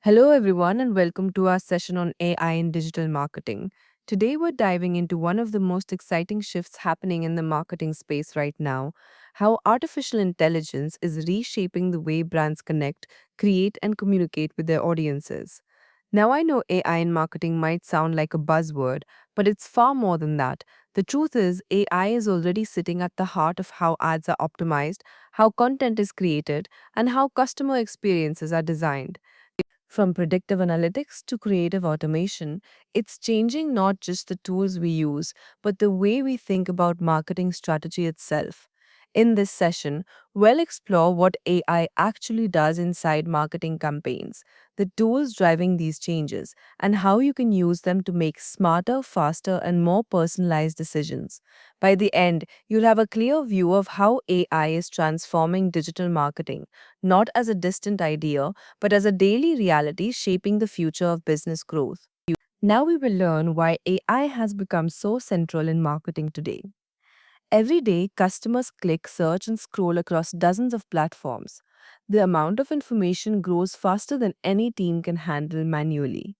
Hello, everyone, and welcome to our session on AI in digital marketing. Today, we're diving into one of the most exciting shifts happening in the marketing space right now: how artificial intelligence is reshaping the way brands connect, create, and communicate with their audiences. Now, I know AI in marketing might sound like a buzzword, but it's far more than that. The truth is, AI is already sitting at the heart of how ads are optimized, how content is created, and how customer experiences are designed. From predictive analytics to creative automation, it's changing not just the tools we use, but the way we think about marketing strategy itself. In this session, we'll explore what AI actually does inside marketing campaigns, the tools driving these changes, and how you can use them to make smarter, faster, and more personalized decisions. By the end, you'll have a clear view of how AI is transforming digital marketing, not as a distant idea but as a daily reality shaping the future of business growth. Now we will learn why AI has become so central in marketing today. Every day, customers click, search, and scroll across dozens of platforms. The amount of information grows faster than any team can handle manually.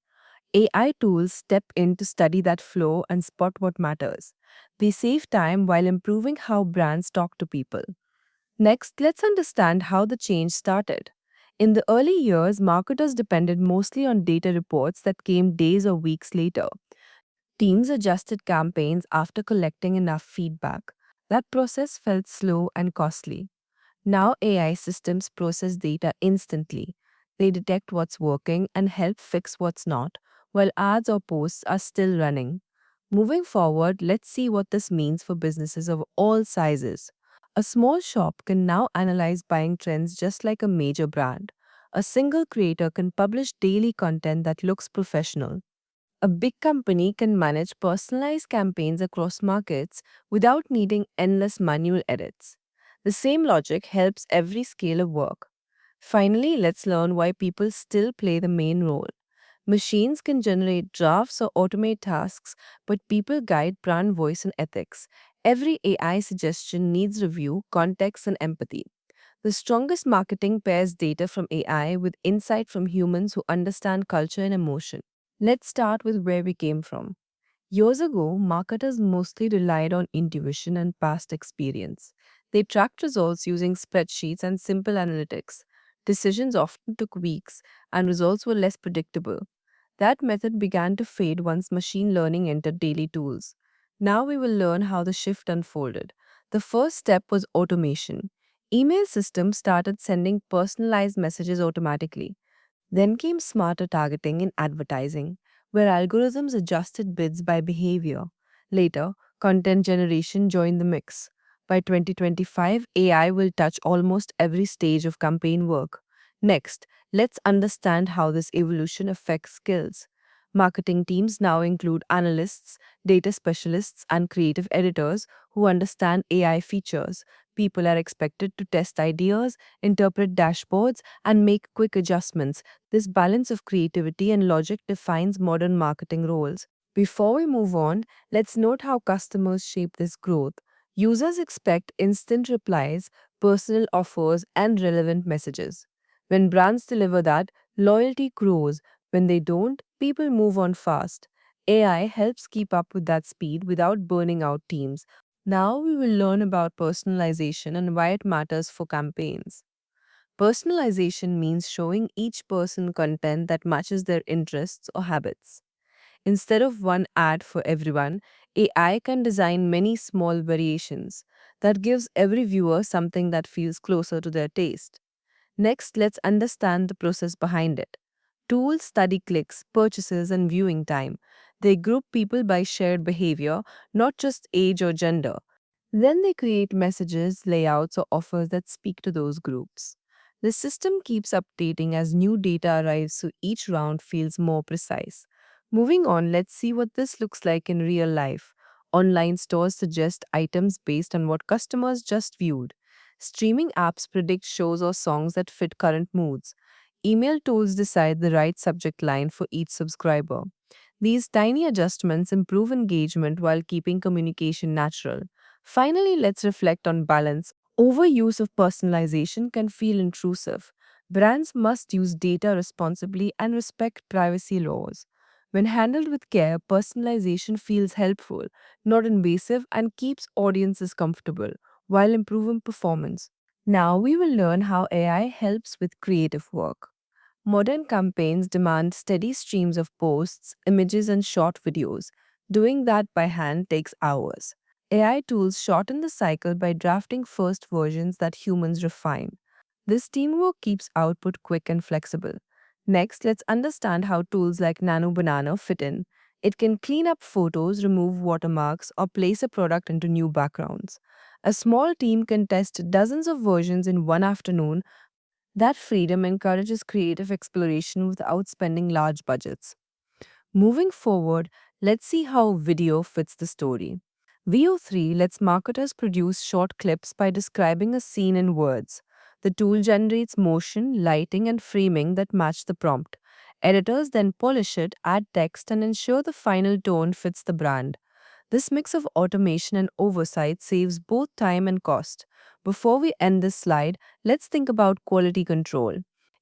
AI tools step in to study that flow and spot what matters. They save time while improving how brands talk to people. Next, let's understand how the change started. In the early years, marketers depended mostly on data reports that came days or weeks later. Teams adjusted campaigns after collecting enough feedback. That process felt slow and costly. Now, AI systems process data instantly. They detect what's working and help fix what's not, while ads or posts are still running. Moving forward, let's see what this means for businesses of all sizes. A small shop can now analyze buying trends just like a major brand. A single creator can publish daily content that looks professional. A big company can manage personalized campaigns across markets without needing endless manual edits. The same logic helps every scale of work. Finally, let's learn why people still play the main role. Machines can generate drafts or automate tasks, but people guide brand voice and ethics. Every AI suggestion needs review, context, and empathy. The strongest marketing pairs data from AI with insight from humans who understand culture and emotion. Let's start with where we came from. Years ago, marketers mostly relied on intuition and past experience. They tracked results using spreadsheets and simple analytics. Decisions often took weeks, and results were less predictable. That method began to fade once machine learning entered daily tools. Now we will learn how the shift unfolded. The first step was automation. Email systems started sending personalized messages automatically. Then came smarter targeting in advertising, where algorithms adjusted bids by behavior. Later, content generation joined the mix. By 2025, AI will touch almost every stage of campaign work. Next, let's understand how this evolution affects skills. Marketing teams now include analysts, data specialists, and creative editors who understand AI features. People are expected to test ideas, interpret dashboards, and make quick adjustments. This balance of creativity and logic defines modern marketing roles. Before we move on, let's note how customers shape this growth. Users expect instant replies, personal offers, and relevant messages. When brands deliver that, loyalty grows. When they don't, people move on fast. AI helps keep up with that speed without burning out teams. Now we will learn about personalization and why it matters for campaigns. Personalization means showing each person content that matches their interests or habits. Instead of one ad for everyone, AI can design many small variations that gives every viewer something that feels closer to their taste. Next, let's understand the process behind it. Tools study clicks, purchases, and viewing time. They group people by shared behavior, not just age or gender. Then they create messages, layouts, or offers that speak to those groups. The system keeps updating as new data arrives so each round feels more precise. Moving on, let's see what this looks like in real life. Online stores suggest items based on what customers just viewed. Streaming apps predict shows or songs that fit current moods. Email tools decide the right subject line for each subscriber. These tiny adjustments improve engagement while keeping communication natural. Finally, let's reflect on balance. Overuse of personalization can feel intrusive. Brands must use data responsibly and respect privacy laws. When handled with care, personalization feels helpful, not invasive, and keeps audiences comfortable while improving performance. Now we will learn how AI helps with creative work. Modern campaigns demand steady streams of posts, images, and short videos. Doing that by hand takes hours. AI tools shorten the cycle by drafting first versions that humans refine. This teamwork keeps output quick and flexible. Next, let's understand how tools like Nano Banana fit in. It can clean up photos, remove watermarks, or place a product into new backgrounds. A small team can test dozens of versions in one afternoon. That freedom encourages creative exploration without spending large budgets. Moving forward, let's see how video fits the story. VO3 lets marketers produce short clips by describing a scene in words. The tool generates motion, lighting, and framing that match the prompt. Editors then polish it, add text, and ensure the final tone fits the brand. This mix of automation and oversight saves both time and cost. Before we end this slide, let's think about quality control.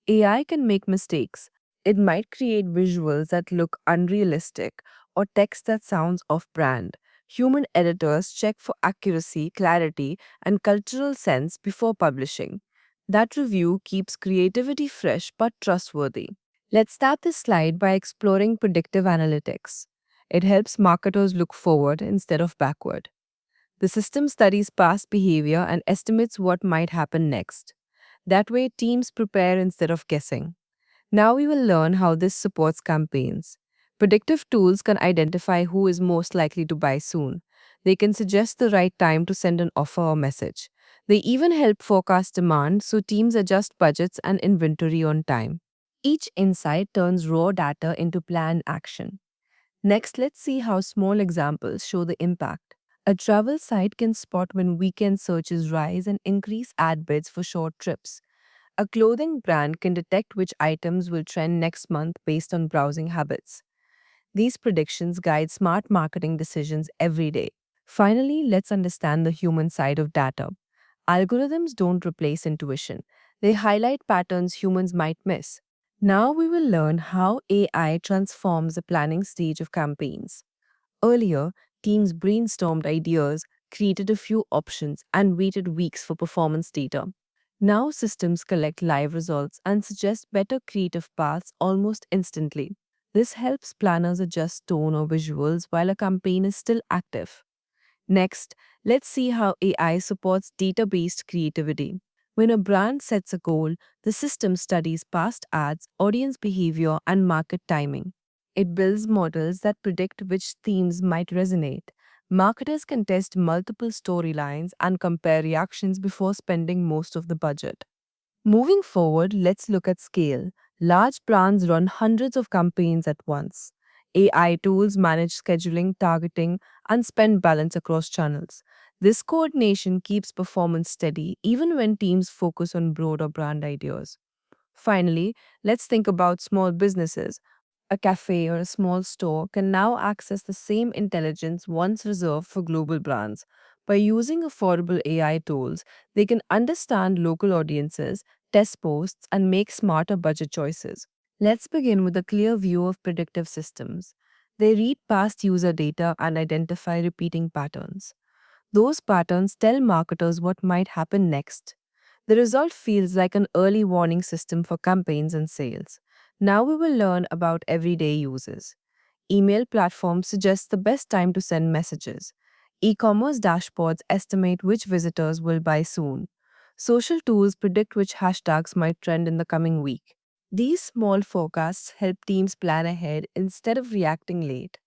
AI can make mistakes. It might create visuals that look unrealistic or text that sounds off brand. Human editors check for accuracy, clarity, and cultural sense before publishing. That review keeps creativity fresh but trustworthy. Let's start this slide by exploring predictive analytics. It helps marketers look forward instead of backward. The system studies past behavior and estimates what might happen next. That way, teams prepare instead of guessing. Now we will learn how this supports campaigns. Predictive tools can identify who is most likely to buy soon. They can suggest the right time to send an offer or message. They even help forecast demand so teams adjust budgets and inventory on time. Each insight turns raw data into planned action. Next, let's see how small examples show the impact. A travel site can spot when weekend searches rise and increase ad bids for short trips. A clothing brand can detect which items will trend next month based on browsing habits. These predictions guide smart marketing decisions every day. Finally, let's understand the human side of data. Algorithms don't replace intuition, they highlight patterns humans might miss. Now we will learn how AI transforms the planning stage of campaigns. Earlier, teams brainstormed ideas, created a few options, and waited weeks for performance data. Now systems collect live results and suggest better creative paths almost instantly. This helps planners adjust tone or visuals while a campaign is still active. Next, let's see how AI supports data based creativity. When a brand sets a goal, the system studies past ads, audience behavior, and market timing. It builds models that predict which themes might resonate. Marketers can test multiple storylines and compare reactions before spending most of the budget. Moving forward, let's look at scale. Large brands run hundreds of campaigns at once. AI tools manage scheduling, targeting, and spend balance across channels. This coordination keeps performance steady even when teams focus on broader brand ideas. Finally, let's think about small businesses. A cafe or a small store can now access the same intelligence once reserved for global brands. By using affordable AI tools, they can understand local audiences, test posts, and make smarter budget choices. Let's begin with a clear view of predictive systems. They read past user data and identify repeating patterns. Those patterns tell marketers what might happen next. The result feels like an early warning system for campaigns and sales. Now we will learn about everyday uses. Email platforms suggest the best time to send messages. E-commerce dashboards estimate which visitors will buy soon. Social tools predict which hashtags might trend in the coming week. These small forecasts help teams plan ahead instead of reacting late.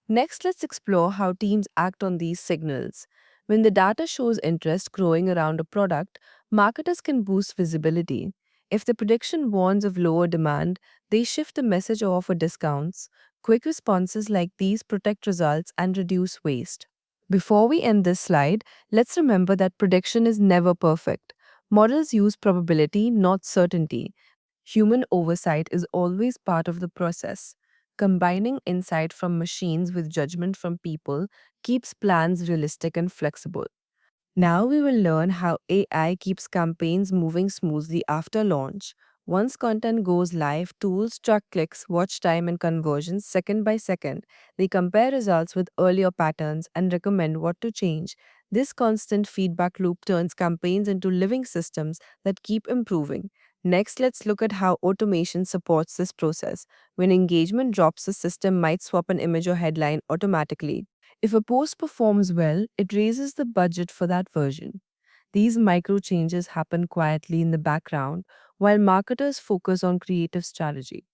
Next, let's explore how teams act on these signals. When the data shows interest growing around a product, marketers can boost visibility. If the prediction warns of lower demand, they shift the message or offer discounts. Quick responses like these protect results and reduce waste. Before we end this slide, let's remember that prediction is never perfect. Models use probability, not certainty. Human oversight is always part of the process. Combining insight from machines with judgment from people keeps plans realistic and flexible. Now we will learn how AI keeps campaigns moving smoothly after launch. Once content goes live, tools track clicks, watch time, and conversions second by second. They compare results with earlier patterns and recommend what to change. This constant feedback loop turns campaigns into living systems that keep improving. Next, let's look at how automation supports this process. When engagement drops, the system might swap an image or headline automatically. If a post performs well, it raises the budget for that version. These micro changes happen quietly in the background while marketers focus on creative strategy.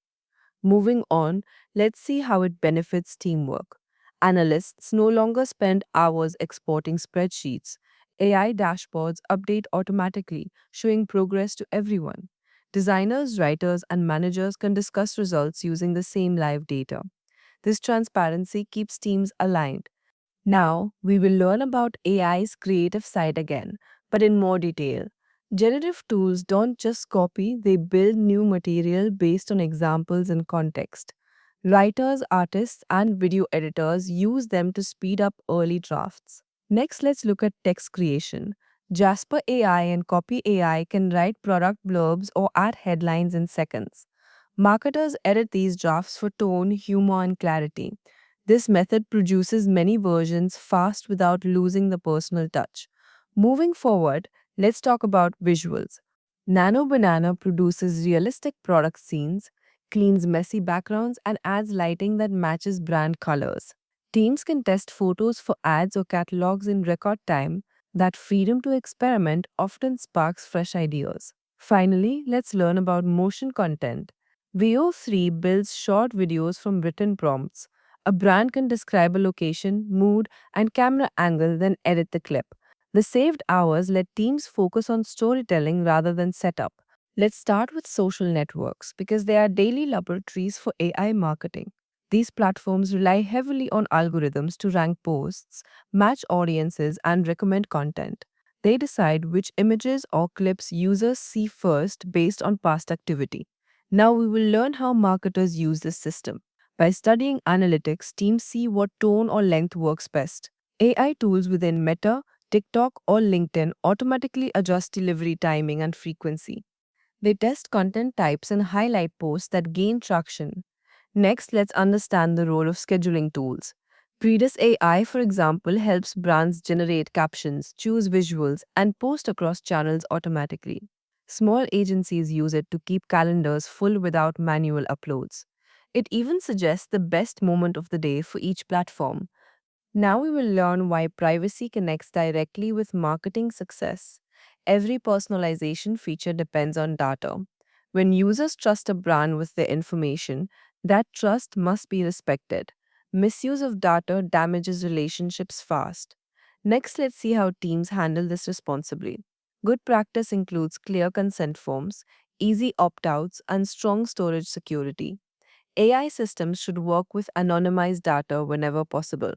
Moving on, let's see how it benefits teamwork. Analysts no longer spend hours exporting spreadsheets. AI dashboards update automatically, showing progress to everyone. Designers, writers, and managers can discuss results using the same live data. This transparency keeps teams aligned. Now, we will learn about AI's creative side again, but in more detail. Generative tools don't just copy, they build new material based on examples and context. Writers, artists, and video editors use them to speed up early drafts. Next, let's look at text creation. Jasper AI and Copy AI can write product blurbs or add headlines in seconds. Marketers edit these drafts for tone, humor, and clarity. This method produces many versions fast without losing the personal touch. Moving forward, let's talk about visuals. Nano Banana produces realistic product scenes, cleans messy backgrounds, and adds lighting that matches brand colors. Teams can test photos for ads or catalogs in record time. That freedom to experiment often sparks fresh ideas. Finally, let's learn about motion content. VO3 builds short videos from written prompts. A brand can describe a location, mood, and camera angle, then edit the clip. The saved hours let teams focus on storytelling rather than setup. Let's start with social networks because they are daily laboratories for AI marketing. These platforms rely heavily on algorithms to rank posts, match audiences, and recommend content. They decide which images or clips users see first based on past activity. Now we will learn how marketers use this system. By studying analytics, teams see what tone or length works best. AI tools within Meta, TikTok, or LinkedIn automatically adjust delivery timing and frequency. They test content types and highlight posts that gain traction. Next, let's understand the role of scheduling tools. Predis AI, for example, helps brands generate captions, choose visuals, and post across channels automatically. Small agencies use it to keep calendars full without manual uploads. It even suggests the best moment of the day for each platform. Now we will learn why privacy connects directly with marketing success. Every personalization feature depends on data. When users trust a brand with their information, that trust must be respected. Misuse of data damages relationships fast. Next, let's see how teams handle this responsibly. Good practice includes clear consent forms, easy opt outs, and strong storage security. AI systems should work with anonymized data whenever possible.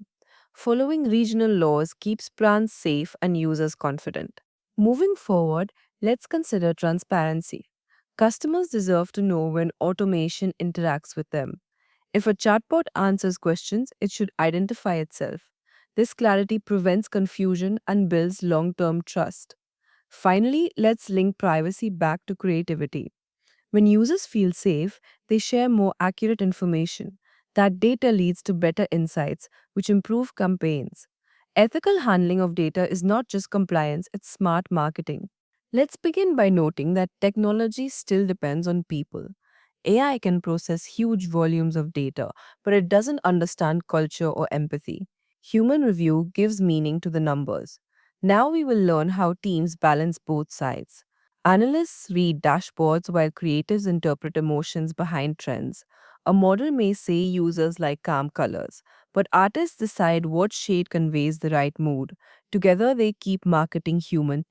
Following regional laws keeps brands safe and users confident. Moving forward, let's consider transparency. Customers deserve to know when automation interacts with them. If a chatbot answers questions, it should identify itself. This clarity prevents confusion and builds long term trust. Finally, let's link privacy back to creativity. When users feel safe, they share more accurate information. That data leads to better insights, which improve campaigns. Ethical handling of data is not just compliance, it's smart marketing. Let's begin by noting that technology still depends on people. AI can process huge volumes of data, but it doesn't understand culture or empathy. Human review gives meaning to the numbers. Now we will learn how teams balance both sides. Analysts read dashboards while creatives interpret emotions behind trends. A model may say users like calm colors, but artists decide what shade conveys the right mood. Together, they keep marketing human.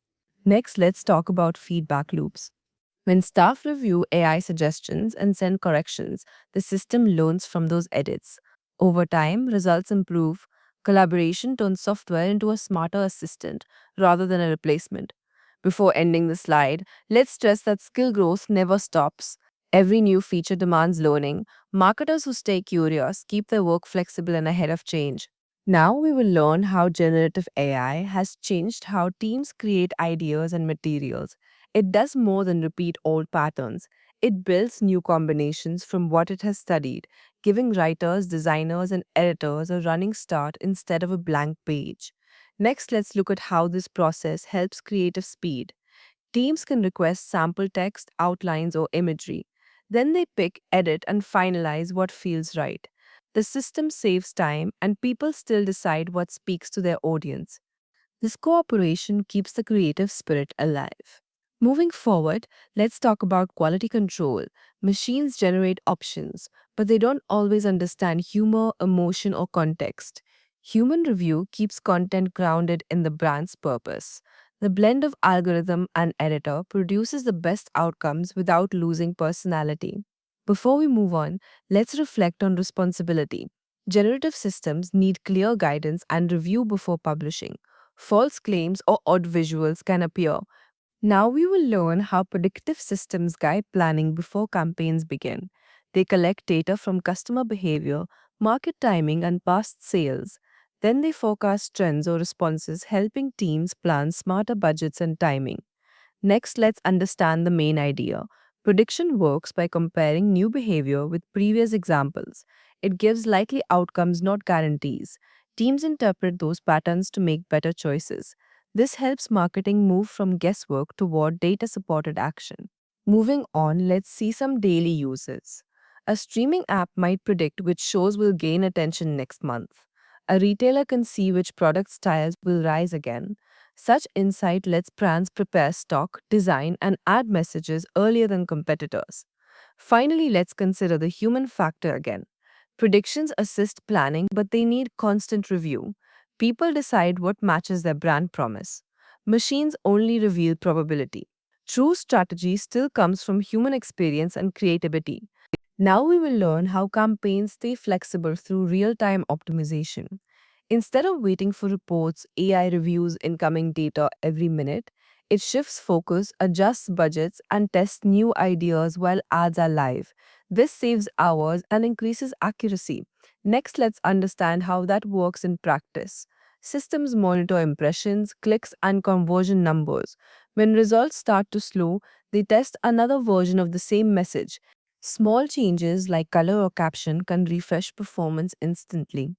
Next, let's talk about feedback loops. When staff review AI suggestions and send corrections, the system learns from those edits. Over time, results improve. Collaboration turns software into a smarter assistant rather than a replacement. Before ending the slide, let's stress that skill growth never stops. Every new feature demands learning. Marketers who stay curious keep their work flexible and ahead of change. Now we will learn how generative AI has changed how teams create ideas and materials. It does more than repeat old patterns. It builds new combinations from what it has studied, giving writers, designers, and editors a running start instead of a blank page. Next, let's look at how this process helps creative speed. Teams can request sample text, outlines, or imagery. Then they pick, edit, and finalize what feels right. The system saves time, and people still decide what speaks to their audience. This cooperation keeps the creative spirit alive. Moving forward, let's talk about quality control. Machines generate options, but they don't always understand humor, emotion, or context. Human review keeps content grounded in the brand's purpose. The blend of algorithm and editor produces the best outcomes without losing personality. Before we move on, let's reflect on responsibility. Generative systems need clear guidance and review before publishing. False claims or odd visuals can appear. Now we will learn how predictive systems guide planning before campaigns begin. They collect data from customer behavior, market timing, and past sales. Then they forecast trends or responses, helping teams plan smarter budgets and timing. Next, let's understand the main idea. Prediction works by comparing new behavior with previous examples. It gives likely outcomes, not guarantees. Teams interpret those patterns to make better choices. This helps marketing move from guesswork toward data supported action. Moving on, let's see some daily uses. A streaming app might predict which shows will gain attention next month. A retailer can see which product styles will rise again. Such insight lets brands prepare stock, design, and add messages earlier than competitors. Finally, let's consider the human factor again. Predictions assist planning, but they need constant review. People decide what matches their brand promise. Machines only reveal probability. True strategy still comes from human experience and creativity. Now we will learn how campaigns stay flexible through real time optimization. Instead of waiting for reports, AI reviews incoming data every minute. It shifts focus, adjusts budgets, and tests new ideas while ads are live. This saves hours and increases accuracy. Next, let's understand how that works in practice. Systems monitor impressions, clicks, and conversion numbers. When results start to slow, they test another version of the same message. Small changes like color or caption can refresh performance instantly.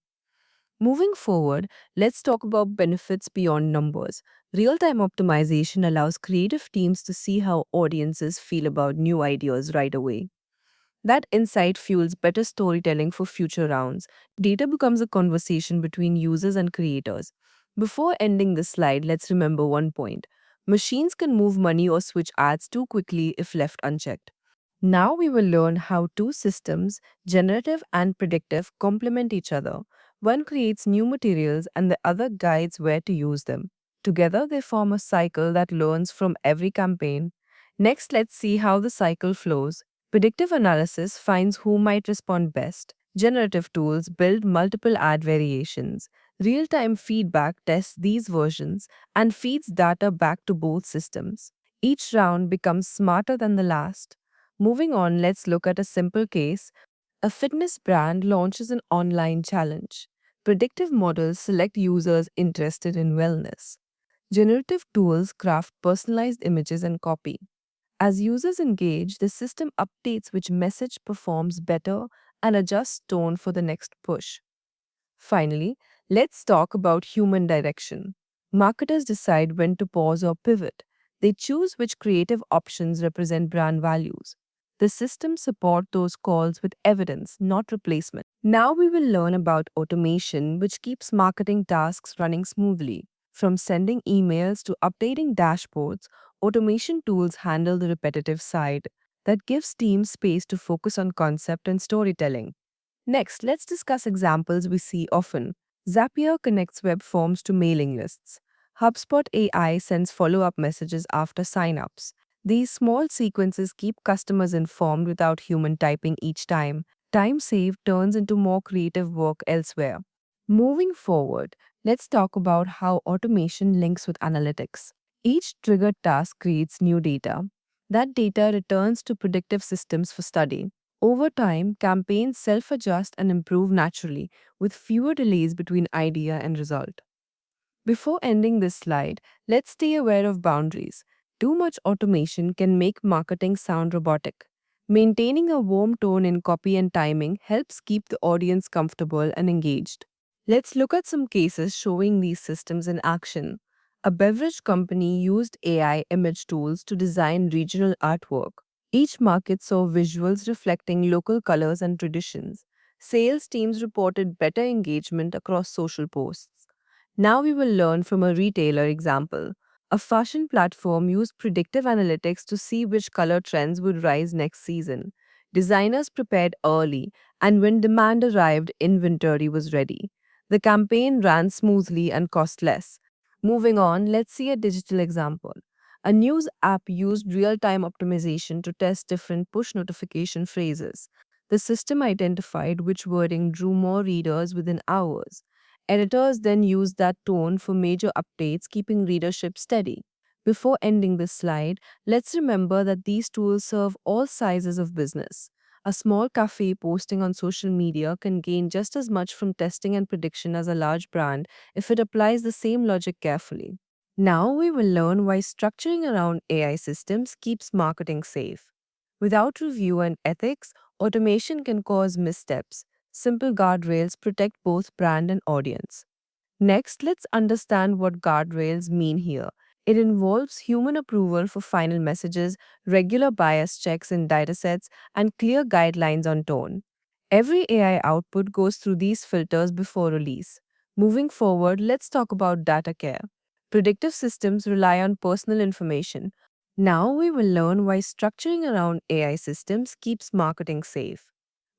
Moving forward, let's talk about benefits beyond numbers. Real time optimization allows creative teams to see how audiences feel about new ideas right away. That insight fuels better storytelling for future rounds. Data becomes a conversation between users and creators. Before ending this slide, let's remember one point. Machines can move money or switch ads too quickly if left unchecked. Now we will learn how two systems, generative and predictive, complement each other. One creates new materials and the other guides where to use them. Together, they form a cycle that learns from every campaign. Next, let's see how the cycle flows. Predictive analysis finds who might respond best. Generative tools build multiple ad variations. Real time feedback tests these versions and feeds data back to both systems. Each round becomes smarter than the last. Moving on, let's look at a simple case. A fitness brand launches an online challenge. Predictive models select users interested in wellness. Generative tools craft personalized images and copy. As users engage, the system updates which message performs better and adjusts tone for the next push. Finally, let's talk about human direction. Marketers decide when to pause or pivot. They choose which creative options represent brand values. The systems support those calls with evidence, not replacement. Now we will learn about automation, which keeps marketing tasks running smoothly. From sending emails to updating dashboards, automation tools handle the repetitive side. That gives teams space to focus on concept and storytelling. Next, let's discuss examples we see often. Zapier connects web forms to mailing lists. HubSpot AI sends follow up messages after signups. These small sequences keep customers informed without human typing each time. Time saved turns into more creative work elsewhere. Moving forward, let's talk about how automation links with analytics. Each triggered task creates new data. That data returns to predictive systems for study. Over time, campaigns self adjust and improve naturally, with fewer delays between idea and result. Before ending this slide, let's stay aware of boundaries. Too much automation can make marketing sound robotic. Maintaining a warm tone in copy and timing helps keep the audience comfortable and engaged. Let's look at some cases showing these systems in action. A beverage company used AI image tools to design regional artwork. Each market saw visuals reflecting local colors and traditions. Sales teams reported better engagement across social posts. Now we will learn from a retailer example. A fashion platform used predictive analytics to see which color trends would rise next season. Designers prepared early, and when demand arrived, inventory was ready. The campaign ran smoothly and cost less. Moving on, let's see a digital example. A news app used real time optimization to test different push notification phrases. The system identified which wording drew more readers within hours. Editors then used that tone for major updates, keeping readership steady. Before ending this slide, let's remember that these tools serve all sizes of business. A small cafe posting on social media can gain just as much from testing and prediction as a large brand if it applies the same logic carefully. Now we will learn why structuring around AI systems keeps marketing safe. Without review and ethics, automation can cause missteps. Simple guardrails protect both brand and audience. Next, let's understand what guardrails mean here. It involves human approval for final messages, regular bias checks in datasets, and clear guidelines on tone. Every AI output goes through these filters before release. Moving forward, let's talk about data care. Predictive systems rely on personal information. Now we will learn why structuring around AI systems keeps marketing safe.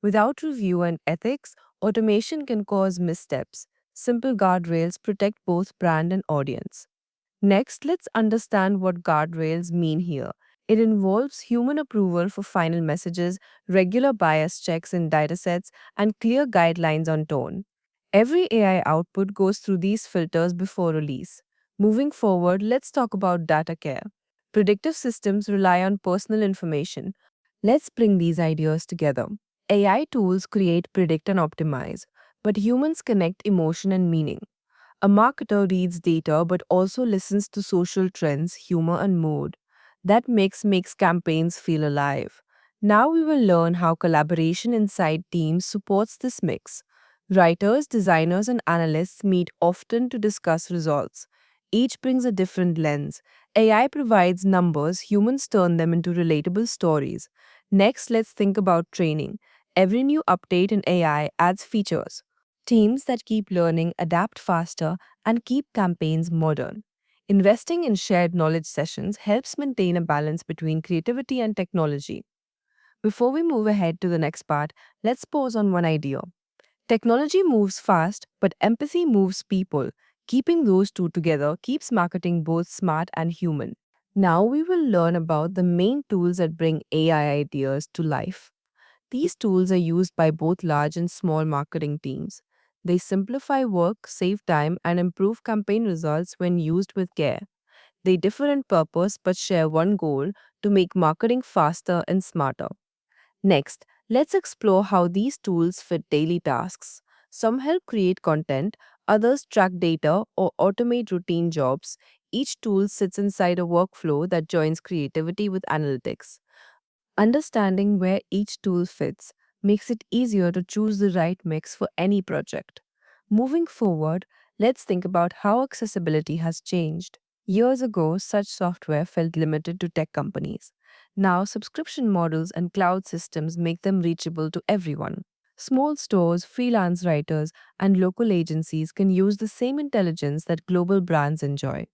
Without review and ethics, automation can cause missteps. Simple guardrails protect both brand and audience. Next, let's understand what guardrails mean here. It involves human approval for final messages, regular bias checks in datasets, and clear guidelines on tone. Every AI output goes through these filters before release. Moving forward, let's talk about data care. Predictive systems rely on personal information. Let's bring these ideas together. AI tools create, predict, and optimize, but humans connect emotion and meaning. A marketer reads data but also listens to social trends, humor, and mood. That makes campaigns feel alive. Now we will learn how collaboration inside teams supports this mix. Writers, designers, and analysts meet often to discuss results. Each brings a different lens. AI provides numbers, humans turn them into relatable stories. Next, let's think about training. Every new update in AI adds features. Teams that keep learning adapt faster and keep campaigns modern. Investing in shared knowledge sessions helps maintain a balance between creativity and technology. Before we move ahead to the next part, let's pause on one idea. Technology moves fast, but empathy moves people. Keeping those two together keeps marketing both smart and human. Now we will learn about the main tools that bring AI ideas to life. These tools are used by both large and small marketing teams. They simplify work, save time, and improve campaign results when used with care. They differ in purpose but share one goal: to make marketing faster and smarter. Next, let's explore how these tools fit daily tasks. Some help create content, others track data or automate routine jobs. Each tool sits inside a workflow that joins creativity with analytics. Understanding where each tool fits makes it easier to choose the right mix for any project. Moving forward, let's think about how accessibility has changed. Years ago, such software felt limited to tech companies. Now, subscription models and cloud systems make them reachable to everyone. Small stores, freelance writers, and local agencies can use the same intelligence that global brands enjoy.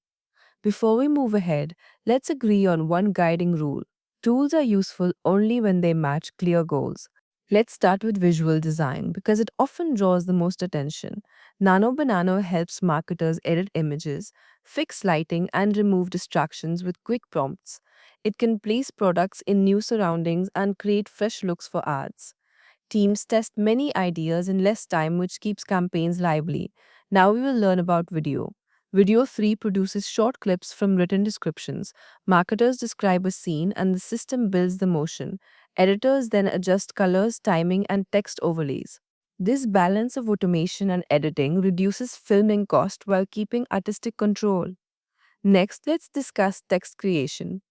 Before we move ahead, let's agree on one guiding rule. Tools are useful only when they match clear goals. Let's start with visual design because it often draws the most attention. Nano Banana helps marketers edit images, fix lighting, and remove distractions with quick prompts. It can place products in new surroundings and create fresh looks for ads. Teams test many ideas in less time, which keeps campaigns lively. Now we will learn about video. Video 3 produces short clips from written descriptions. Marketers describe a scene and the system builds the motion. Editors then adjust colors, timing, and text overlays. This balance of automation and editing reduces filming cost while keeping artistic control. Next, let's discuss text creation.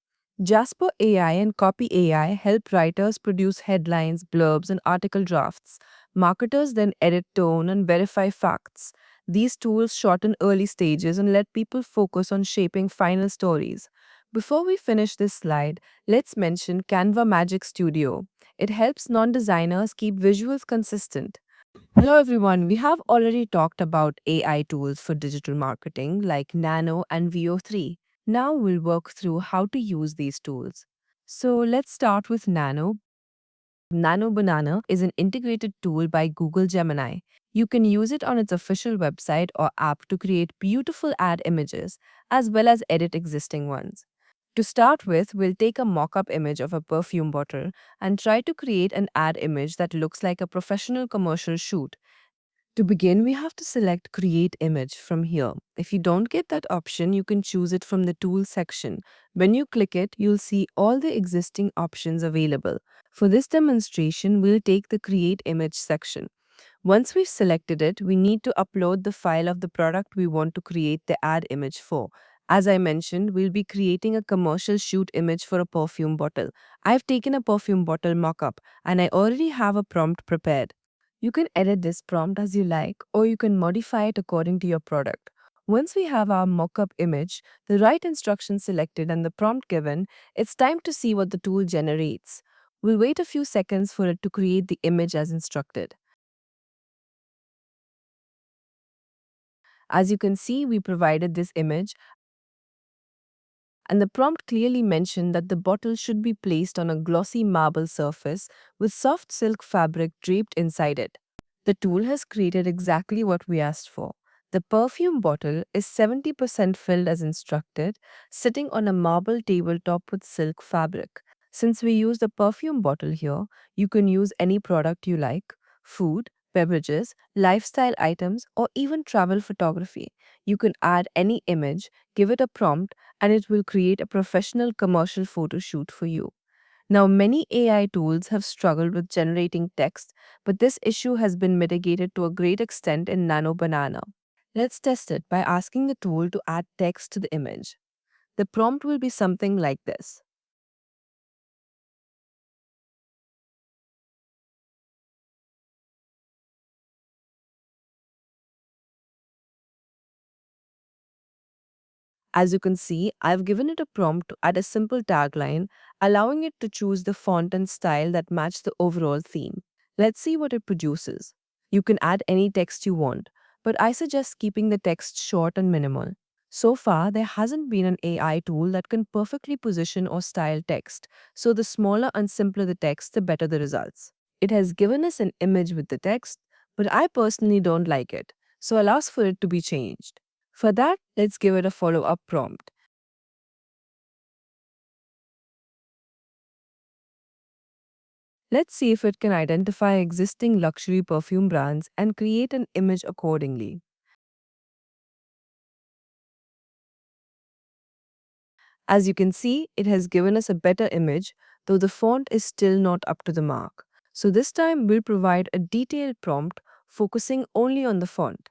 Jasper AI and Copy AI help writers produce headlines, blurbs, and article drafts. Marketers then edit tone and verify facts. These tools shorten early stages and let people focus on shaping final stories. Before we finish this slide, let's mention Canva Magic Studio. It helps non designers keep visuals consistent. Hello, everyone. We have already talked about AI tools for digital marketing like Nano and VO3. Now we'll work through how to use these tools. So let's start with Nano. Nano Banana is an integrated tool by Google Gemini. You can use it on its official website or app to create beautiful ad images as well as edit existing ones. To start with, we'll take a mock up image of a perfume bottle and try to create an ad image that looks like a professional commercial shoot. To begin, we have to select Create Image from here. If you don't get that option, you can choose it from the Tools section. When you click it, you'll see all the existing options available. For this demonstration, we'll take the Create Image section. Once we've selected it, we need to upload the file of the product we want to create the ad image for. As I mentioned, we'll be creating a commercial shoot image for a perfume bottle. I've taken a perfume bottle mock-up and I already have a prompt prepared. You can edit this prompt as you like, or you can modify it according to your product. Once we have our mock-up image, the right instructions selected and the prompt given, it's time to see what the tool generates. We'll wait a few seconds for it to create the image as instructed. As you can see, we provided this image, and the prompt clearly mentioned that the bottle should be placed on a glossy marble surface with soft silk fabric draped inside it. The tool has created exactly what we asked for. The perfume bottle is 70% filled as instructed, sitting on a marble tabletop with silk fabric. Since we use the perfume bottle here, you can use any product you like: food, beverages, lifestyle items, or even travel photography. You can add any image, give it a prompt, and it will create a professional commercial photo shoot for you. Now, many AI tools have struggled with generating text, but this issue has been mitigated to a great extent in Nano Banana. Let's test it by asking the tool to add text to the image. The prompt will be something like this. As you can see, I've given it a prompt to add a simple tagline, allowing it to choose the font and style that match the overall theme. Let's see what it produces. You can add any text you want, but I suggest keeping the text short and minimal. So far, there hasn't been an AI tool that can perfectly position or style text, so the smaller and simpler the text, the better the results. It has given us an image with the text, but I personally don't like it, so I'll ask for it to be changed. For that, let's give it a follow-up prompt. Let's see if it can identify existing luxury perfume brands and create an image accordingly. As you can see, it has given us a better image, though the font is still not up to the mark. So this time we'll provide a detailed prompt focusing only on the font.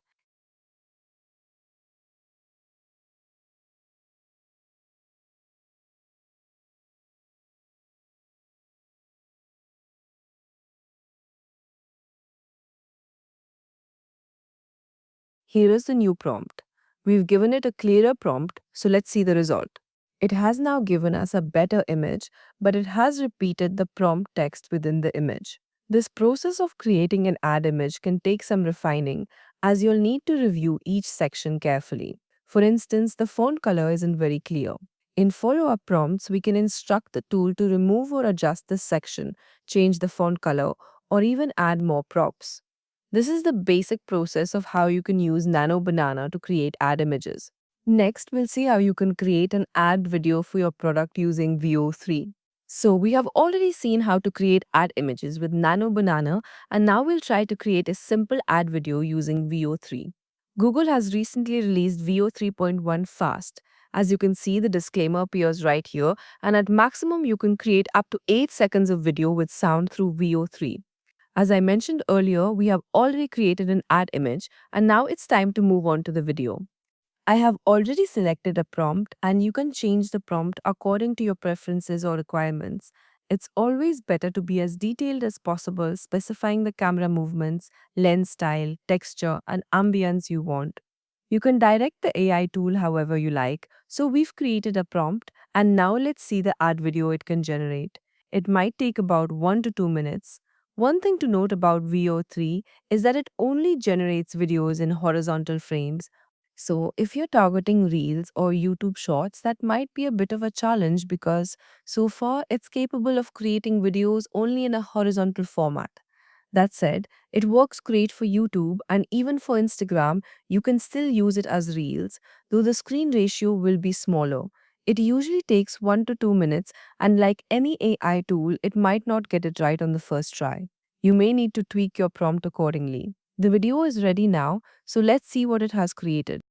Here is the new prompt. We've given it a clearer prompt, so let's see the result. It has now given us a better image, but it has repeated the prompt text within the image. This process of creating an ad image can take some refining, as you'll need to review each section carefully. For instance, the font color isn't very clear. In follow-up prompts, we can instruct the tool to remove or adjust this section, change the font color, or even add more props. This is the basic process of how you can use Nano Banana to create ad images. Next, we'll see how you can create an ad video for your product using VO3. So, we have already seen how to create ad images with Nano Banana, and now we'll try to create a simple ad video using VO3. Google has recently released VO 3.1 Fast. As you can see, the disclaimer appears right here, and at maximum, you can create up to 8 seconds of video with sound through VO3. As I mentioned earlier, we have already created an ad image, and now it's time to move on to the video. I have already selected a prompt, and you can change the prompt according to your preferences or requirements. It's always better to be as detailed as possible, specifying the camera movements, lens style, texture, and ambience you want. You can direct the AI tool however you like. So we've created a prompt, and now let's see the ad video it can generate. It might take about 1 to 2 minutes. One thing to note about VO3 is that it only generates videos in horizontal frames. So, if you're targeting Reels or YouTube Shorts, that might be a bit of a challenge because so far it's capable of creating videos only in a horizontal format. That said, it works great for YouTube and even for Instagram, you can still use it as Reels, though the screen ratio will be smaller. It usually takes 1 to 2 minutes, and like any AI tool, it might not get it right on the first try. You may need to tweak your prompt accordingly. The video is ready now, so let's see what it has created.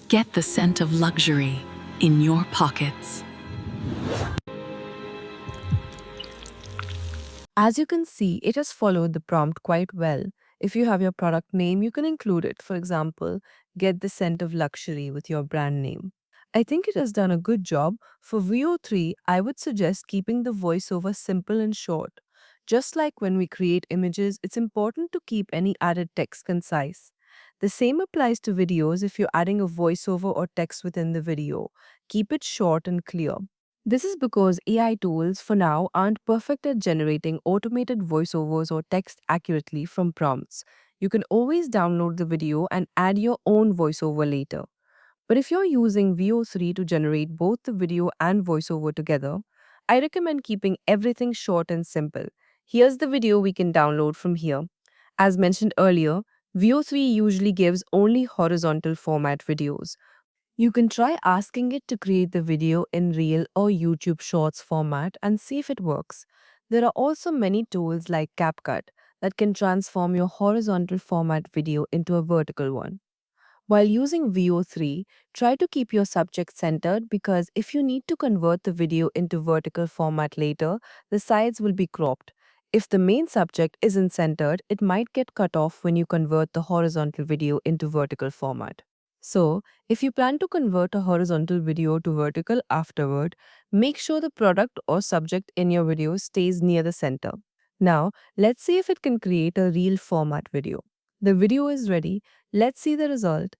Get the scent of luxury in your pockets. As you can see, it has followed the prompt quite well. If you have your product name, you can include it. For example, get the scent of luxury with your brand name. I think it has done a good job. For VO3, I would suggest keeping the voiceover simple and short. Just like when we create images, it's important to keep any added text concise. The same applies to videos if you're adding a voiceover or text within the video. Keep it short and clear. This is because AI tools for now aren't perfect at generating automated voiceovers or text accurately from prompts. You can always download the video and add your own voiceover later. But if you're using VO3 to generate both the video and voiceover together, I recommend keeping everything short and simple. Here's the video we can download from here. As mentioned earlier, VO3 usually gives only horizontal format videos. You can try asking it to create the video in Reel or YouTube Shorts format and see if it works. There are also many tools like CapCut that can transform your horizontal format video into a vertical one. While using VO3, try to keep your subject centered because if you need to convert the video into vertical format later, the sides will be cropped. If the main subject isn't centered, it might get cut off when you convert the horizontal video into vertical format. So, if you plan to convert a horizontal video to vertical afterward, make sure the product or subject in your video stays near the center. Now, let's see if it can create a reel format video. The video is ready. Let's see the result.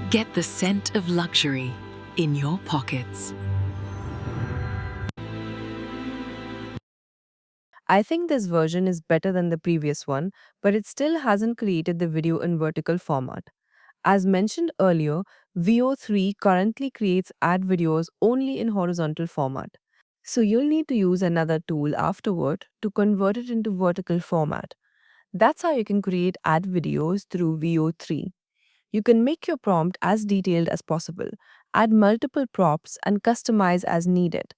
Get the scent of luxury in your pockets. I think this version is better than the previous one, but it still hasn't created the video in vertical format. As mentioned earlier, VO3 currently creates ad videos only in horizontal format. So you'll need to use another tool afterward to convert it into vertical format. That's how you can create ad videos through VO3. You can make your prompt as detailed as possible, add multiple prompts, and customize as needed.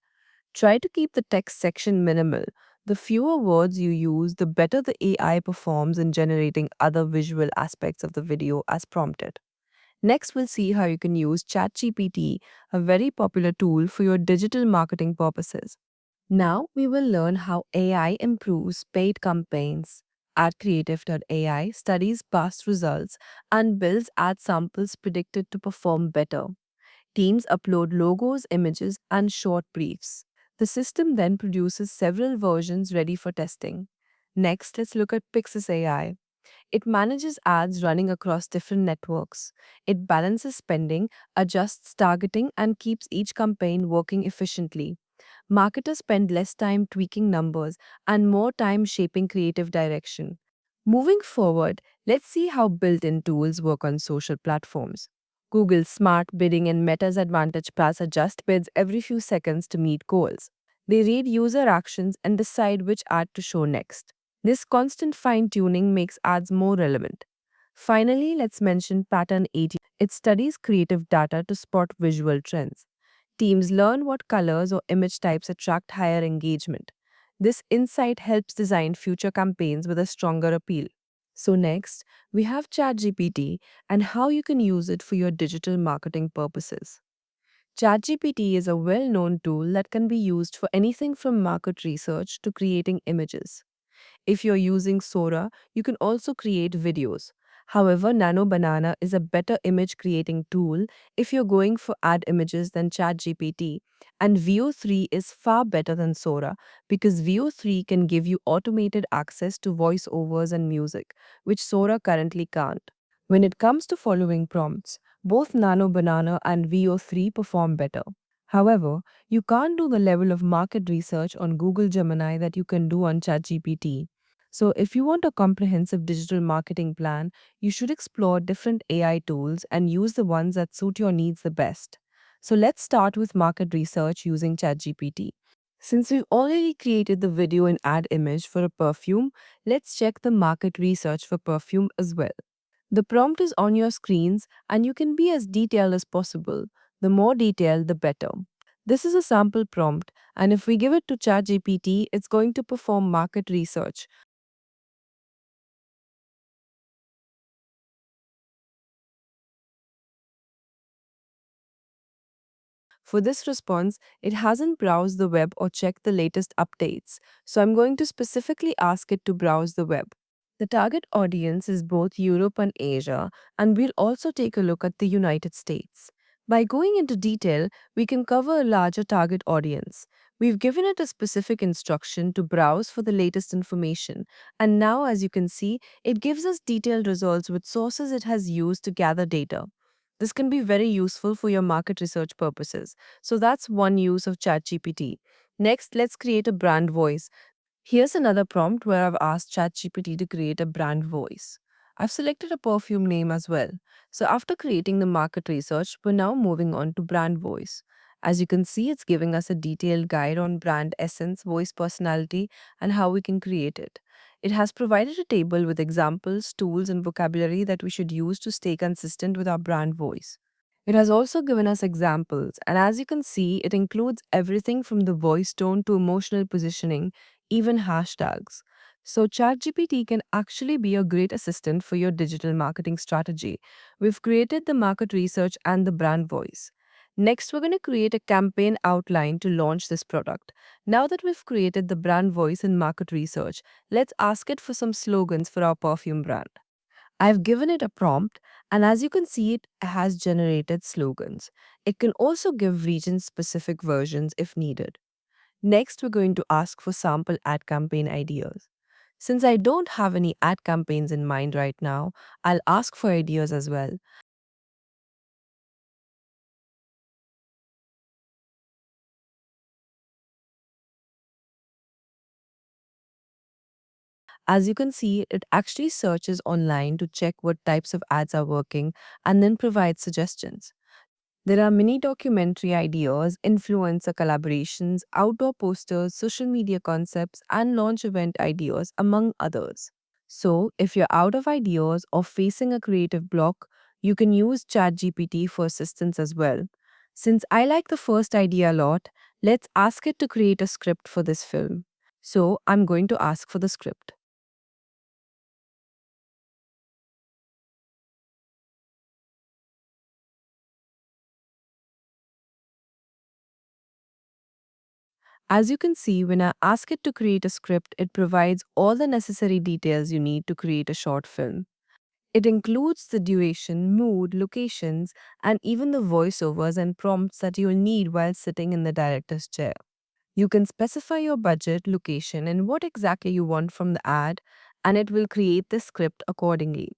Try to keep the text section minimal. The fewer words you use, the better the AI performs in generating other visual aspects of the video as prompted. Next, we'll see how you can use ChatGPT, a very popular tool for your digital marketing purposes. Now, we will learn how AI improves paid campaigns. AdCreative.ai studies past results and builds ad samples predicted to perform better. Teams upload logos, images, and short briefs. The system then produces several versions ready for testing. Next, let's look at Pixis AI. It manages ads running across different networks. It balances spending, adjusts targeting, and keeps each campaign working efficiently. Marketers spend less time tweaking numbers and more time shaping creative direction. Moving forward, let's see how built in tools work on social platforms. Google's smart bidding and Meta's Advantage Plus adjust bids every few seconds to meet goals. They read user actions and decide which ad to show next. This constant fine tuning makes ads more relevant. Finally, let's mention Pattern 80. It studies creative data to spot visual trends. Teams learn what colors or image types attract higher engagement. This insight helps design future campaigns with a stronger appeal. So, next, we have ChatGPT and how you can use it for your digital marketing purposes. ChatGPT is a well known tool that can be used for anything from market research to creating images. If you're using Sora, you can also create videos. However, Nano Banana is a better image creating tool if you're going for ad images than ChatGPT, and VO3 is far better than Sora because VO3 can give you automated access to voiceovers and music, which Sora currently can't. When it comes to following prompts, both Nano Banana and VO3 perform better. However, you can't do the level of market research on Google Gemini that you can do on ChatGPT. So, if you want a comprehensive digital marketing plan, you should explore different AI tools and use the ones that suit your needs the best. So, let's start with market research using ChatGPT. Since we've already created the video and ad image for a perfume, let's check the market research for perfume as well. The prompt is on your screens and you can be as detailed as possible. The more detailed, the better. This is a sample prompt, and if we give it to ChatGPT, it's going to perform market research. For this response, it hasn't browsed the web or checked the latest updates, so I'm going to specifically ask it to browse the web. The target audience is both Europe and Asia, and we'll also take a look at the United States. By going into detail, we can cover a larger target audience. We've given it a specific instruction to browse for the latest information, and now, as you can see, it gives us detailed results with sources it has used to gather data. This can be very useful for your market research purposes. So that's one use of ChatGPT. Next, let's create a brand voice. Here's another prompt where I've asked ChatGPT to create a brand voice. I've selected a perfume name as well. So after creating the market research, we're now moving on to brand voice. As you can see, it's giving us a detailed guide on brand essence, voice personality, and how we can create it. It has provided a table with examples, tools, and vocabulary that we should use to stay consistent with our brand voice. It has also given us examples, and as you can see, it includes everything from the voice tone to emotional positioning, even hashtags. So, ChatGPT can actually be a great assistant for your digital marketing strategy. We've created the market research and the brand voice. Next, we're going to create a campaign outline to launch this product. Now that we've created the brand voice and market research, let's ask it for some slogans for our perfume brand. I've given it a prompt, and as you can see, it has generated slogans. It can also give region specific versions if needed. Next, we're going to ask for sample ad campaign ideas. Since I don't have any ad campaigns in mind right now, I'll ask for ideas as well. As you can see, it actually searches online to check what types of ads are working and then provides suggestions. There are mini documentary ideas, influencer collaborations, outdoor posters, social media concepts, and launch event ideas, among others. So, if you're out of ideas or facing a creative block, you can use ChatGPT for assistance as well. Since I like the first idea a lot, let's ask it to create a script for this film. So, I'm going to ask for the script. As you can see, when I ask it to create a script, it provides all the necessary details you need to create a short film. It includes the duration, mood, locations, and even the voiceovers and prompts that you'll need while sitting in the director's chair. You can specify your budget, location, and what exactly you want from the ad, and it will create the script accordingly.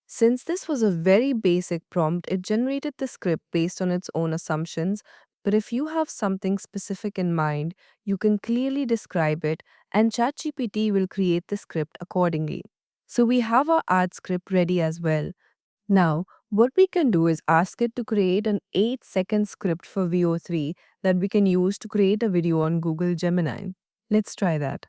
Since this was a very basic prompt, it generated the script based on its own assumptions. But if you have something specific in mind, you can clearly describe it, and ChatGPT will create the script accordingly. So we have our ad script ready as well. Now, what we can do is ask it to create an 8-second script for VO3 that we can use to create a video on Google Gemini. Let's try that.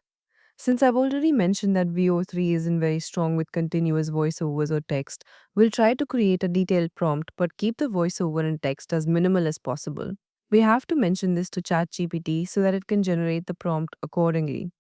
Since I've already mentioned that VO3 isn't very strong with continuous voiceovers or text, we'll try to create a detailed prompt but keep the voiceover and text as minimal as possible. We have to mention this to ChatGPT so that it can generate the prompt accordingly.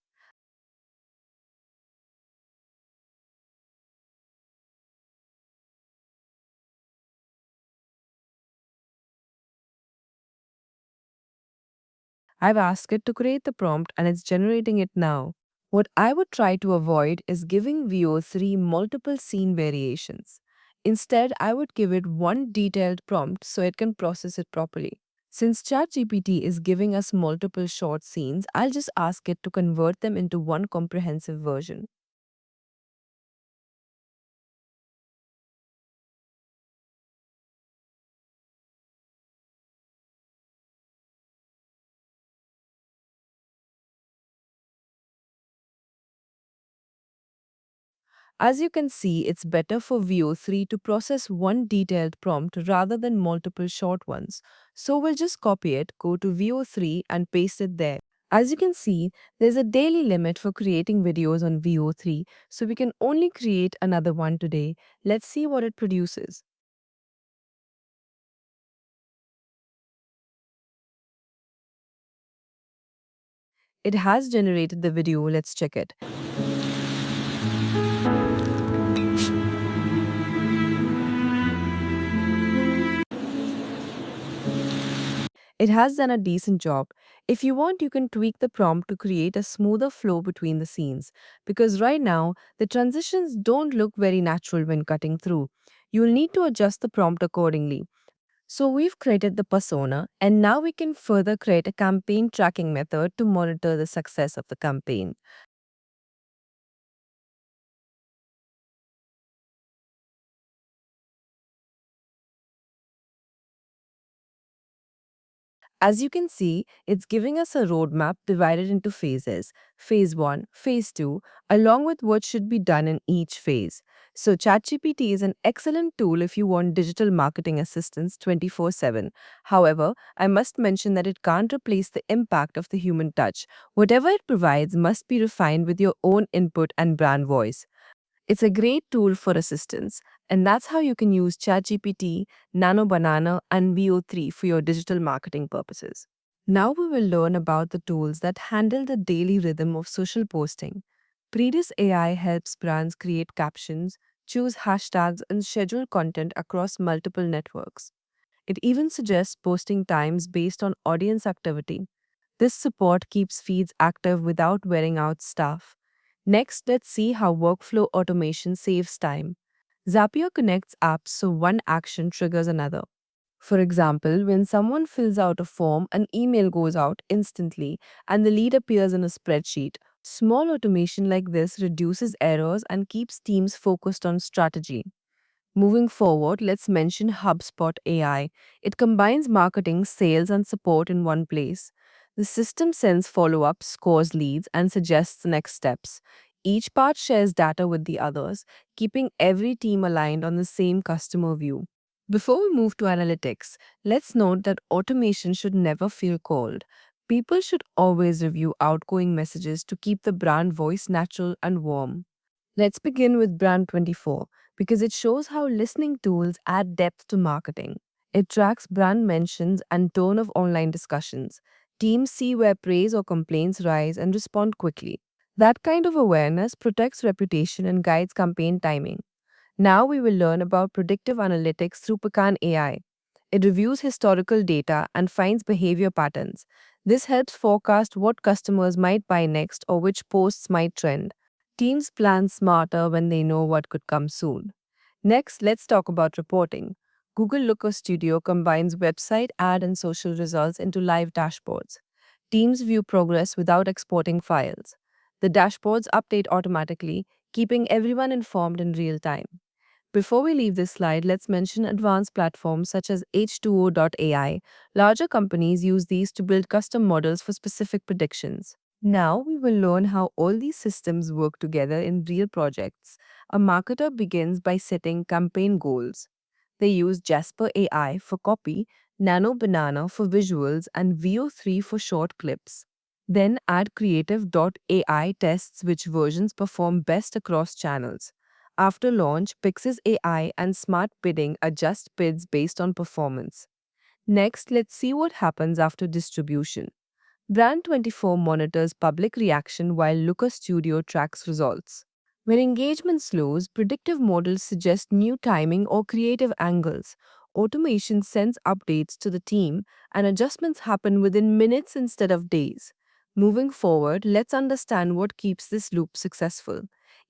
I've asked it to create the prompt and it's generating it now. What I would try to avoid is giving VO3 multiple scene variations. Instead, I would give it one detailed prompt so it can process it properly. Since ChatGPT is giving us multiple short scenes, I'll just ask it to convert them into one comprehensive version. As you can see, it's better for VO3 to process one detailed prompt rather than multiple short ones. So we'll just copy it, go to VO3 and paste it there. As you can see, there's a daily limit for creating videos on VO3, so we can only create another one today. Let's see what it produces. It has generated the video, let's check it. It has done a decent job. If you want, you can tweak the prompt to create a smoother flow between the scenes. Because right now, the transitions don't look very natural when cutting through. You'll need to adjust the prompt accordingly. So we've created the persona, and now we can further create a campaign tracking method to monitor the success of the campaign. As you can see, it's giving us a roadmap divided into phases, phase 1, phase 2, along with what should be done in each phase. So, ChatGPT is an excellent tool if you want digital marketing assistance 24/7. However, I must mention that it can't replace the impact of the human touch. Whatever it provides must be refined with your own input and brand voice. It's a great tool for assistance, and that's how you can use ChatGPT, Nano Banana, and VO3 for your digital marketing purposes. Now we will learn about the tools that handle the daily rhythm of social posting. Predis AI helps brands create captions, choose hashtags, and schedule content across multiple networks. It even suggests posting times based on audience activity. This support keeps feeds active without wearing out staff. Next, let's see how workflow automation saves time. Zapier connects apps so one action triggers another. For example, when someone fills out a form, an email goes out instantly and the lead appears in a spreadsheet. Small automation like this reduces errors and keeps teams focused on strategy. Moving forward, let's mention HubSpot AI. It combines marketing, sales, and support in one place. The system sends follow ups, scores leads, and suggests next steps. Each part shares data with the others, keeping every team aligned on the same customer view. Before we move to analytics, let's note that automation should never feel cold. People should always review outgoing messages to keep the brand voice natural and warm. Let's begin with Brand 24 because it shows how listening tools add depth to marketing. It tracks brand mentions and tone of online discussions. Teams see where praise or complaints rise and respond quickly. That kind of awareness protects reputation and guides campaign timing. Now we will learn about predictive analytics through Pecan AI. It reviews historical data and finds behavior patterns. This helps forecast what customers might buy next or which posts might trend. Teams plan smarter when they know what could come soon. Next, let's talk about reporting. Google Looker Studio combines website, ad, and social results into live dashboards. Teams view progress without exporting files. The dashboards update automatically, keeping everyone informed in real time. Before we leave this slide, let's mention advanced platforms such as H2O.ai. Larger companies use these to build custom models for specific predictions. Now we will learn how all these systems work together in real projects. A marketer begins by setting campaign goals. They use Jasper AI for copy, Nano Banana for visuals, and VO3 for short clips. Then add Creative.ai tests which versions perform best across channels. After launch, Pixis AI and Smart Bidding adjust bids based on performance. Next, let's see what happens after distribution. Brand 24 monitors public reaction while Looker Studio tracks results. When engagement slows, predictive models suggest new timing or creative angles. Automation sends updates to the team, and adjustments happen within minutes instead of days. Moving forward, let's understand what keeps this loop successful.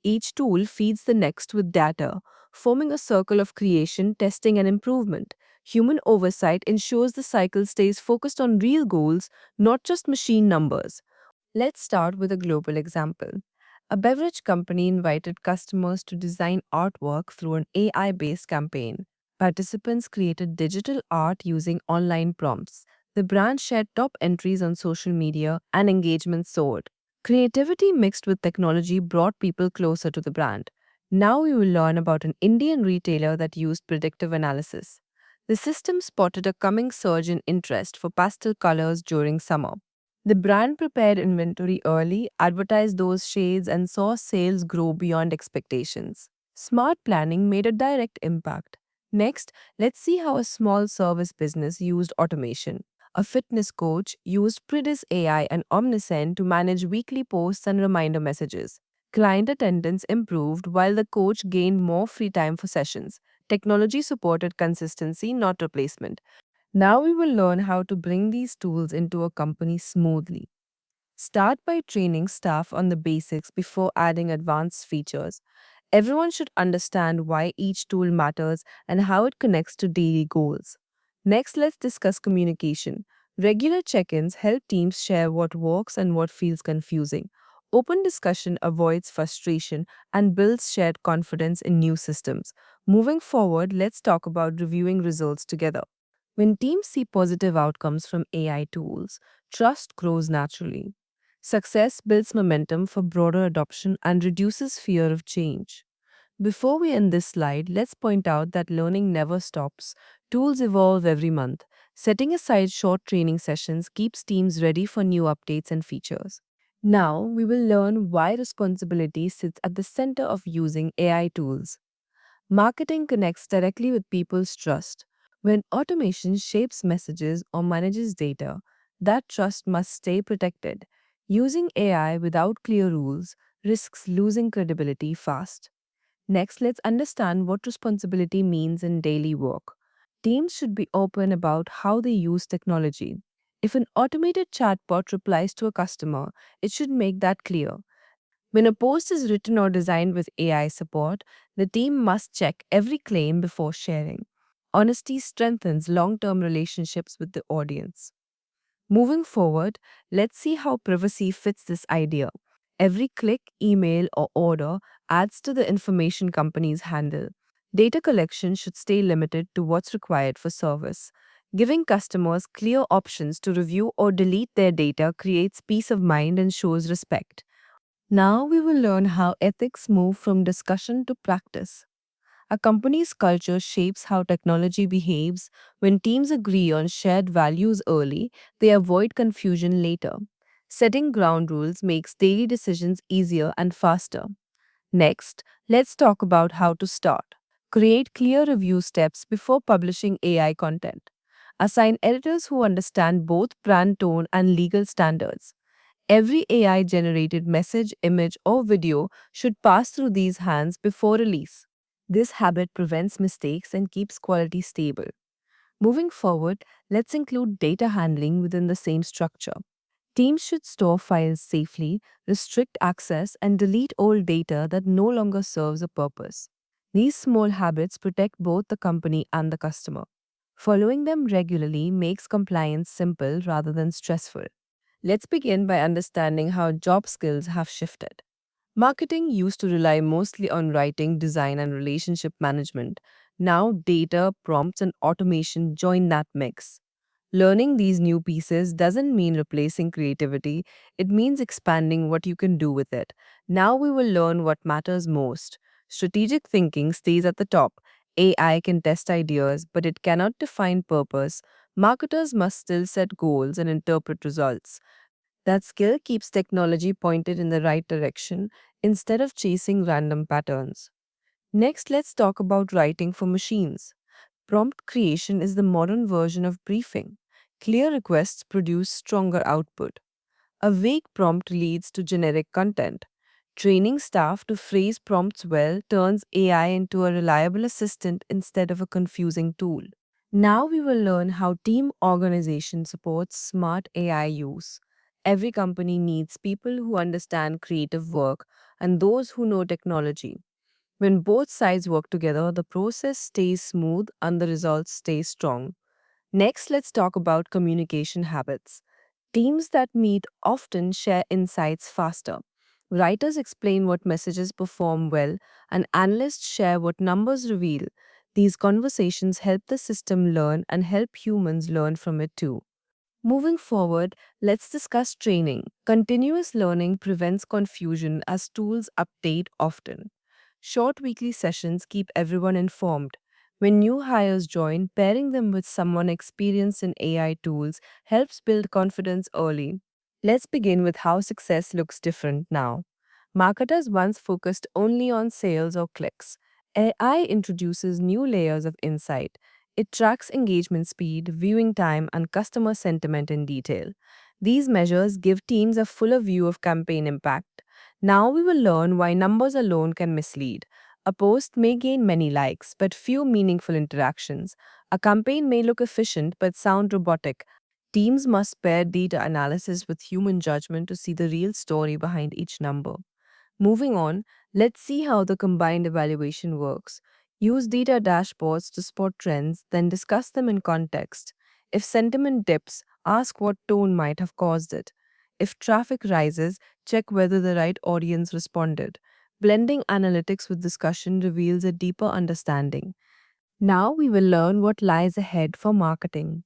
Each tool feeds the next with data, forming a circle of creation, testing, and improvement. Human oversight ensures the cycle stays focused on real goals, not just machine numbers. Let's start with a global example. A beverage company invited customers to design artwork through an AI based campaign. Participants created digital art using online prompts. The brand shared top entries on social media and engagement soared. Creativity mixed with technology brought people closer to the brand. Now we will learn about an Indian retailer that used predictive analysis. The system spotted a coming surge in interest for pastel colors during summer. The brand prepared inventory early, advertised those shades, and saw sales grow beyond expectations. Smart planning made a direct impact. Next, let's see how a small service business used automation. A fitness coach used Pridis AI and Omnisend to manage weekly posts and reminder messages. Client attendance improved while the coach gained more free time for sessions. Technology supported consistency, not replacement. Now we will learn how to bring these tools into a company smoothly. Start by training staff on the basics before adding advanced features. Everyone should understand why each tool matters and how it connects to daily goals. Next, let's discuss communication. Regular check ins help teams share what works and what feels confusing. Open discussion avoids frustration and builds shared confidence in new systems. Moving forward, let's talk about reviewing results together. When teams see positive outcomes from AI tools, trust grows naturally. Success builds momentum for broader adoption and reduces fear of change. Before we end this slide, let's point out that learning never stops. Tools evolve every month. Setting aside short training sessions keeps teams ready for new updates and features. Now, we will learn why responsibility sits at the center of using AI tools. Marketing connects directly with people's trust. When automation shapes messages or manages data, that trust must stay protected. Using AI without clear rules risks losing credibility fast. Next, let's understand what responsibility means in daily work. Teams should be open about how they use technology. If an automated chatbot replies to a customer, it should make that clear. When a post is written or designed with AI support, the team must check every claim before sharing. Honesty strengthens long term relationships with the audience. Moving forward, let's see how privacy fits this idea. Every click, email, or order adds to the information companies handle. Data collection should stay limited to what's required for service. Giving customers clear options to review or delete their data creates peace of mind and shows respect. Now we will learn how ethics move from discussion to practice. A company's culture shapes how technology behaves. When teams agree on shared values early, they avoid confusion later. Setting ground rules makes daily decisions easier and faster. Next, let's talk about how to start. Create clear review steps before publishing AI content. Assign editors who understand both brand tone and legal standards. Every AI generated message, image, or video should pass through these hands before release. This habit prevents mistakes and keeps quality stable. Moving forward, let's include data handling within the same structure. Teams should store files safely, restrict access, and delete old data that no longer serves a purpose. These small habits protect both the company and the customer. Following them regularly makes compliance simple rather than stressful. Let's begin by understanding how job skills have shifted. Marketing used to rely mostly on writing, design, and relationship management. Now, data, prompts, and automation join that mix. Learning these new pieces doesn't mean replacing creativity, it means expanding what you can do with it. Now we will learn what matters most. Strategic thinking stays at the top. AI can test ideas, but it cannot define purpose. Marketers must still set goals and interpret results. That skill keeps technology pointed in the right direction instead of chasing random patterns. Next, let's talk about writing for machines. Prompt creation is the modern version of briefing. Clear requests produce stronger output. A vague prompt leads to generic content. Training staff to phrase prompts well turns AI into a reliable assistant instead of a confusing tool. Now we will learn how team organization supports smart AI use. Every company needs people who understand creative work and those who know technology. When both sides work together, the process stays smooth and the results stay strong. Next, let's talk about communication habits. Teams that meet often share insights faster. Writers explain what messages perform well, and analysts share what numbers reveal. These conversations help the system learn and help humans learn from it too. Moving forward, let's discuss training. Continuous learning prevents confusion as tools update often. Short weekly sessions keep everyone informed. When new hires join, pairing them with someone experienced in AI tools helps build confidence early. Let's begin with how success looks different now. Marketers once focused only on sales or clicks. AI introduces new layers of insight. It tracks engagement speed, viewing time, and customer sentiment in detail. These measures give teams a fuller view of campaign impact. Now we will learn why numbers alone can mislead. A post may gain many likes, but few meaningful interactions. A campaign may look efficient but sound robotic. Teams must pair data analysis with human judgment to see the real story behind each number. Moving on, let's see how the combined evaluation works. Use data dashboards to spot trends, then discuss them in context. If sentiment dips, ask what tone might have caused it. If traffic rises, check whether the right audience responded. Blending analytics with discussion reveals a deeper understanding. Now we will learn what lies ahead for marketing.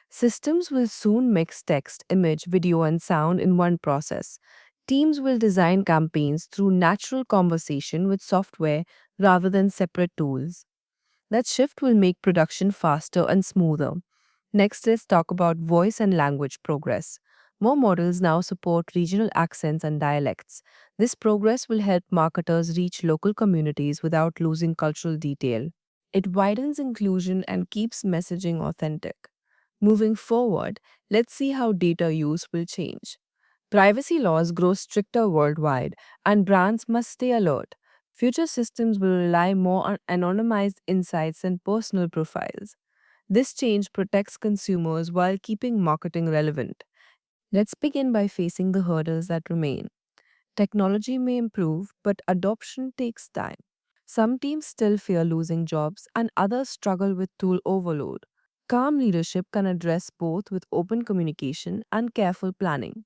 Systems will soon mix text, image, video, and sound in one process. Teams will design campaigns through natural conversation with software rather than separate tools. That shift will make production faster and smoother. Next, let's talk about voice and language progress. More models now support regional accents and dialects. This progress will help marketers reach local communities without losing cultural detail. It widens inclusion and keeps messaging authentic. Moving forward, let's see how data use will change. Privacy laws grow stricter worldwide, and brands must stay alert. Future systems will rely more on anonymized insights and personal profiles. This change protects consumers while keeping marketing relevant. Let's begin by facing the hurdles that remain. Technology may improve, but adoption takes time. Some teams still fear losing jobs, and others struggle with tool overload. Calm leadership can address both with open communication and careful planning.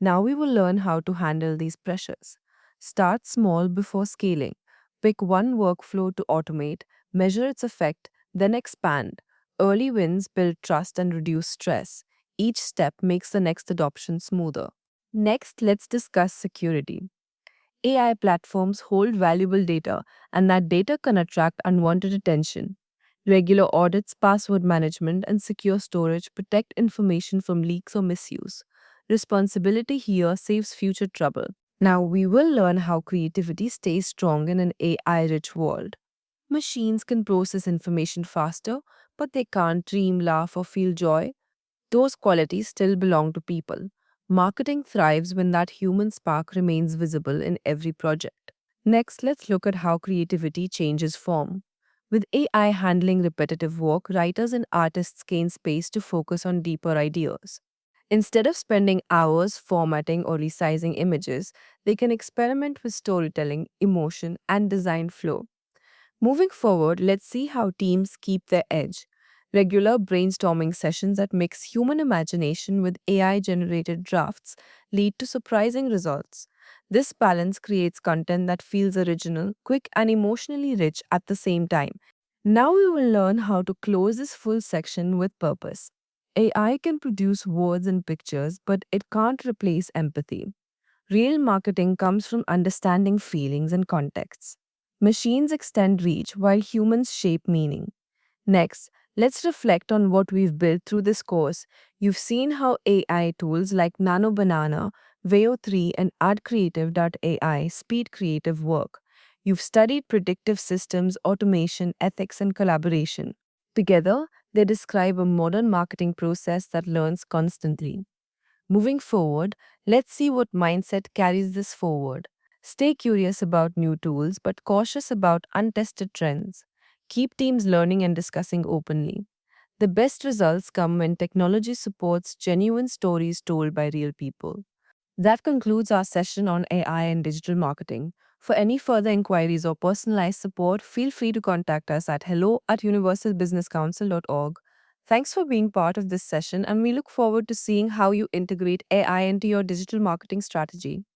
Now we will learn how to handle these pressures. Start small before scaling. Pick one workflow to automate, measure its effect, then expand. Early wins build trust and reduce stress. Each step makes the next adoption smoother. Next, let's discuss security. AI platforms hold valuable data, and that data can attract unwanted attention. Regular audits, password management, and secure storage protect information from leaks or misuse. Responsibility here saves future trouble. Now, we will learn how creativity stays strong in an AI rich world. Machines can process information faster, but they can't dream, laugh, or feel joy. Those qualities still belong to people. Marketing thrives when that human spark remains visible in every project. Next, let's look at how creativity changes form. With AI handling repetitive work, writers and artists gain space to focus on deeper ideas. Instead of spending hours formatting or resizing images, they can experiment with storytelling, emotion, and design flow. Moving forward, let's see how teams keep their edge. Regular brainstorming sessions that mix human imagination with AI generated drafts lead to surprising results. This balance creates content that feels original, quick, and emotionally rich at the same time. Now we will learn how to close this full section with purpose. AI can produce words and pictures, but it can't replace empathy. Real marketing comes from understanding feelings and contexts. Machines extend reach while humans shape meaning. Next, let's reflect on what we've built through this course. You've seen how AI tools like Nano Banana, Veo 3, and AdCreative.ai speed creative work. You've studied predictive systems, automation, ethics, and collaboration. Together, they describe a modern marketing process that learns constantly. Moving forward, let's see what mindset carries this forward. Stay curious about new tools, but cautious about untested trends. Keep teams learning and discussing openly. The best results come when technology supports genuine stories told by real people. That concludes our session on AI and digital marketing. For any further inquiries or personalized support, feel free to contact us at hello@universalbusinesscouncil.org. Thanks for being part of this session, and we look forward to seeing how you integrate AI into your digital marketing strategy.